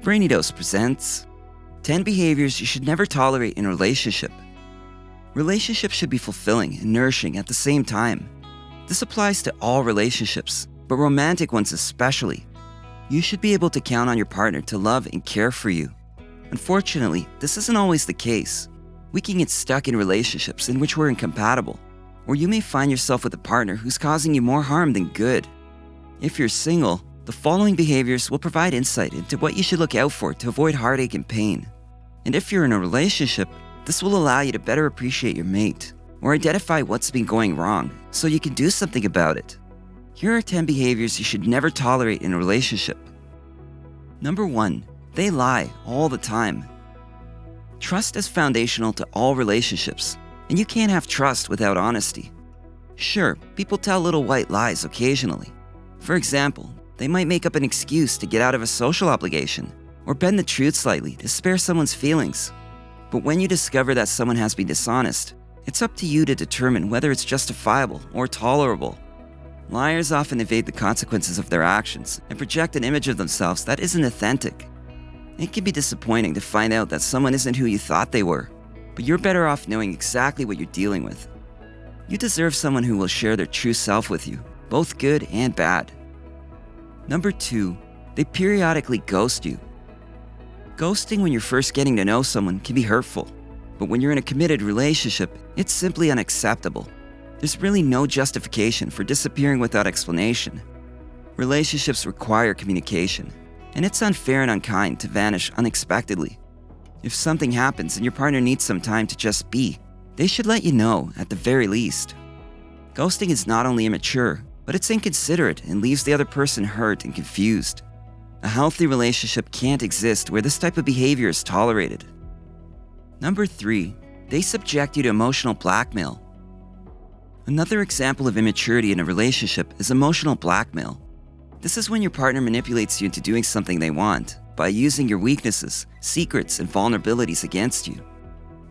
Brainy Dose presents 10 Behaviors You Should Never Tolerate in a Relationship. Relationships should be fulfilling and nourishing at the same time. This applies to all relationships, but romantic ones especially. You should be able to count on your partner to love and care for you. Unfortunately, this isn't always the case. We can get stuck in relationships in which we're incompatible, or you may find yourself with a partner who's causing you more harm than good. If you're single, the following behaviors will provide insight into what you should look out for to avoid heartache and pain. And if you're in a relationship, this will allow you to better appreciate your mate or identify what's been going wrong so you can do something about it. Here are 10 behaviors you should never tolerate in a relationship. Number 1, they lie all the time. Trust is foundational to all relationships, and you can't have trust without honesty. Sure, people tell little white lies occasionally. For example, they might make up an excuse to get out of a social obligation, or bend the truth slightly to spare someone's feelings. But when you discover that someone has been dishonest, it's up to you to determine whether it's justifiable or tolerable. Liars often evade the consequences of their actions and project an image of themselves that isn't authentic. It can be disappointing to find out that someone isn't who you thought they were, but you're better off knowing exactly what you're dealing with. You deserve someone who will share their true self with you, both good and bad. Number 2, they periodically ghost you. Ghosting when you're first getting to know someone can be hurtful, but when you're in a committed relationship, it's simply unacceptable. There's really no justification for disappearing without explanation. Relationships require communication, and it's unfair and unkind to vanish unexpectedly. If something happens and your partner needs some time to just be, they should let you know at the very least. Ghosting is not only immature, but it's inconsiderate and leaves the other person hurt and confused. A healthy relationship can't exist where this type of behavior is tolerated. Number 3, they subject you to emotional blackmail. Another example of immaturity in a relationship is emotional blackmail. This is when your partner manipulates you into doing something they want by using your weaknesses, secrets, and vulnerabilities against you.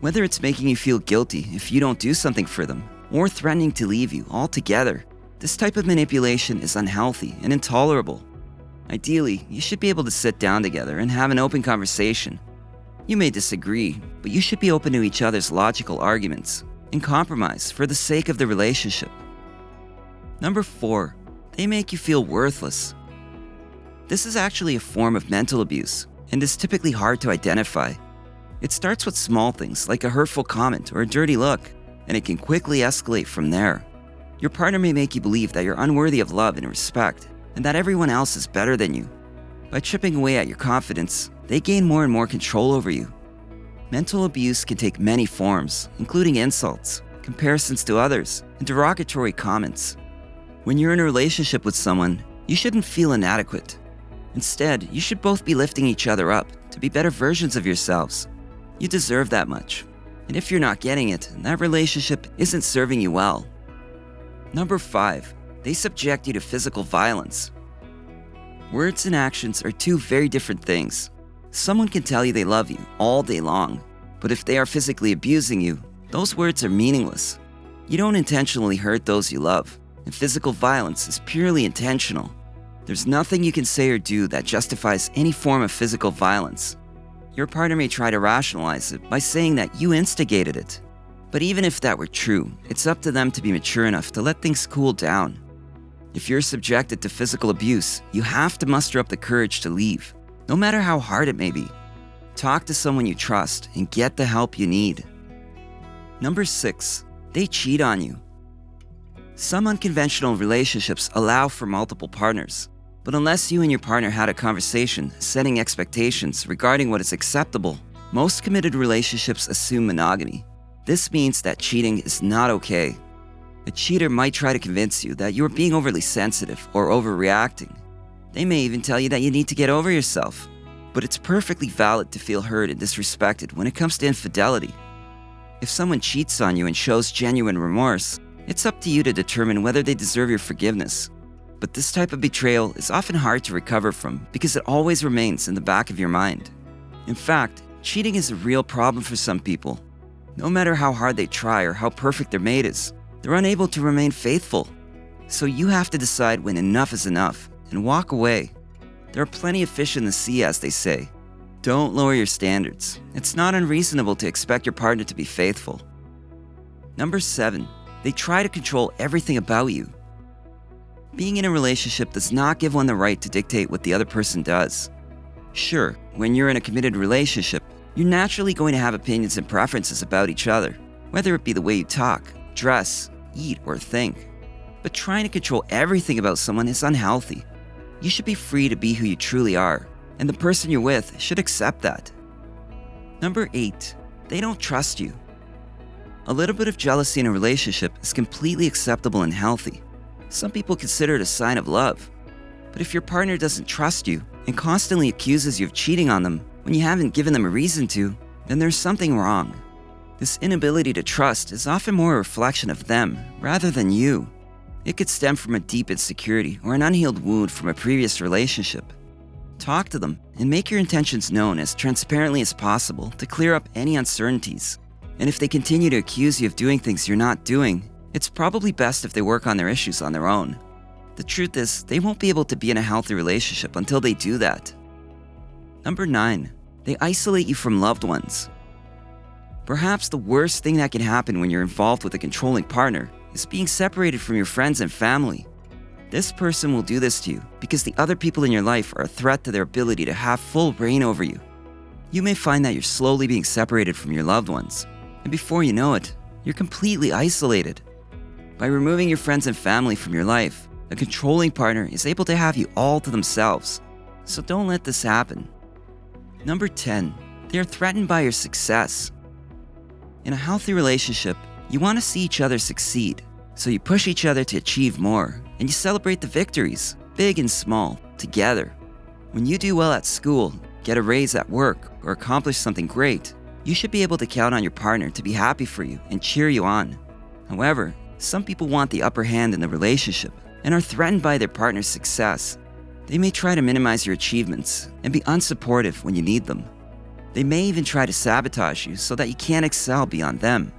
Whether it's making you feel guilty if you don't do something for them, or threatening to leave you altogether, this type of manipulation is unhealthy and intolerable. Ideally, you should be able to sit down together and have an open conversation. You may disagree, but you should be open to each other's logical arguments and compromise for the sake of the relationship. Number 4, they make you feel worthless. This is actually a form of mental abuse and is typically hard to identify. It starts with small things like a hurtful comment or a dirty look, and it can quickly escalate from there. Your partner may make you believe that you're unworthy of love and respect, and that everyone else is better than you. By chipping away at your confidence, they gain more and more control over you. Mental abuse can take many forms, including insults, comparisons to others, and derogatory comments. When you're in a relationship with someone, you shouldn't feel inadequate. Instead, you should both be lifting each other up to be better versions of yourselves. You deserve that much. And if you're not getting it, that relationship isn't serving you well. Number 5, they subject you to physical violence. Words and actions are two very different things. Someone can tell you they love you all day long, but if they are physically abusing you, those words are meaningless. You don't intentionally hurt those you love, and physical violence is purely intentional. There's nothing you can say or do that justifies any form of physical violence. Your partner may try to rationalize it by saying that you instigated it. But even if that were true, it's up to them to be mature enough to let things cool down. If you're subjected to physical abuse, you have to muster up the courage to leave, no matter how hard it may be. Talk to someone you trust and get the help you need. Number 6, they cheat on you. Some unconventional relationships allow for multiple partners, but unless you and your partner had a conversation setting expectations regarding what is acceptable, most committed relationships assume monogamy. This means that cheating is not okay. A cheater might try to convince you that you are being overly sensitive or overreacting. They may even tell you that you need to get over yourself. But it's perfectly valid to feel hurt and disrespected when it comes to infidelity. If someone cheats on you and shows genuine remorse, it's up to you to determine whether they deserve your forgiveness. But this type of betrayal is often hard to recover from because it always remains in the back of your mind. In fact, cheating is a real problem for some people. No matter how hard they try or how perfect their mate is, they're unable to remain faithful. So you have to decide when enough is enough and walk away. There are plenty of fish in the sea, as they say, Don't lower your standards. It's not unreasonable to expect your partner to be faithful. Number 7, they try to control everything about you. Being in a relationship does not give one the right to dictate what the other person does. Sure, when you're in a committed relationship, you're naturally going to have opinions and preferences about each other, whether it be the way you talk, dress, eat, or think. But trying to control everything about someone is unhealthy. You should be free to be who you truly are, and the person you're with should accept that. Number 8, they don't trust you. A little bit of jealousy in a relationship is completely acceptable and healthy. Some people consider it a sign of love. But if your partner doesn't trust you and constantly accuses you of cheating on them when you haven't given them a reason to, then there's something wrong. This inability to trust is often more a reflection of them rather than you. It could stem from a deep insecurity or an unhealed wound from a previous relationship. Talk to them and make your intentions known as transparently as possible to clear up any uncertainties. And if they continue to accuse you of doing things you're not doing, it's probably best if they work on their issues on their own. The truth is, they won't be able to be in a healthy relationship until they do that. Number 9, they isolate you from loved ones. Perhaps the worst thing that can happen when you're involved with a controlling partner is being separated from your friends and family. This person will do this to you because the other people in your life are a threat to their ability to have full reign over you. You may find that you're slowly being separated from your loved ones, and before you know it, you're completely isolated. By removing your friends and family from your life, a controlling partner is able to have you all to themselves, so don't let this happen. Number 10, they are threatened by your success. In a healthy relationship, you want to see each other succeed, so you push each other to achieve more, and you celebrate the victories, big and small, together. When you do well at school, get a raise at work, or accomplish something great, you should be able to count on your partner to be happy for you and cheer you on. However, some people want the upper hand in the relationship and are threatened by their partner's success. They may try to minimize your achievements and be unsupportive when you need them. They may even try to sabotage you so that you can't excel beyond them.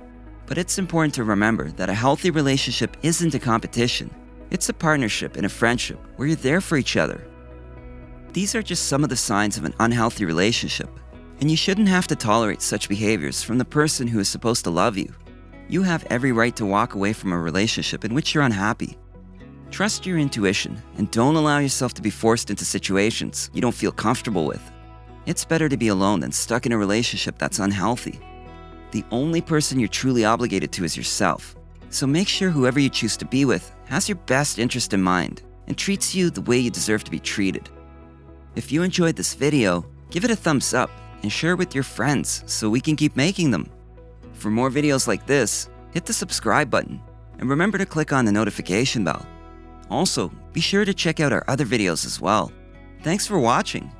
But it's important to remember that a healthy relationship isn't a competition. It's a partnership and a friendship where you're there for each other. These are just some of the signs of an unhealthy relationship, and you shouldn't have to tolerate such behaviors from the person who is supposed to love you. You have every right to walk away from a relationship in which you're unhappy. Trust your intuition and don't allow yourself to be forced into situations you don't feel comfortable with. It's better to be alone than stuck in a relationship that's unhealthy. The only person you're truly obligated to is yourself, so make sure whoever you choose to be with has your best interest in mind and treats you the way you deserve to be treated. If you enjoyed this video, give it a thumbs up and share it with your friends so we can keep making them. For more videos like this, hit the subscribe button and remember to click on the notification bell. Also, be sure to check out our other videos as well. Thanks for watching.